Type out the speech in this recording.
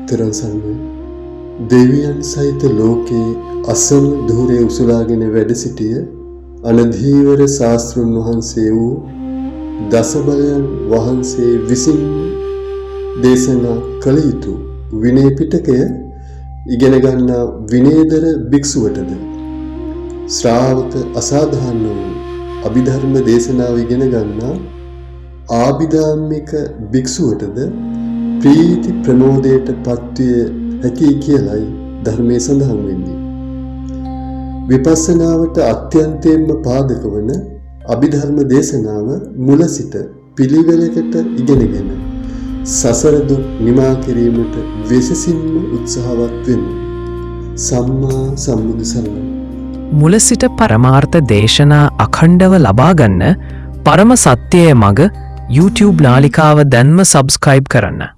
තරසන්න දෙවියන් සහිත ලෝකේ අසම ධූරයේ උසුලාගෙන වැඩ සිටිය අනධීවර ශාස්ත්‍රඥ වහන්සේ වූ දසබලයන් වහන්සේ විසින් දේශනා කළ යුතු විනය පිටකය ඉගෙන ගන්නා විනයදර භික්ෂුවටද ශ්‍රාවක අසාධාරණ වූ අභිධර්ම දේශනාව ඉගෙන ගන්නා ආභිධාර්මික භික්ෂුවටද ප්‍රීති ප්‍රමෝදයට පත්විය හැකි කියලයි ධර්මයේ සඳහන් වෙන්නේ. විපස්සනාවට අත්‍යන්තයෙන්ම පාදක වන අභිධර්ම දේශනාව මුල සිට පිළිවෙලකට ඉගෙනගෙන සසර දුක් නිමා කිරීමට විශේෂින්ම උත්සාහවත් වෙන්න. සම්මා සම්බුදු සරණයි. මුල සිට පරමාර්ථ දේශනා අඛණ්ඩව ලබා ගන්න පරම සත්‍යයේ මග YouTube නාලිකාව දැන්ම සබ්ස්ක්‍රයිබ් කරන්න.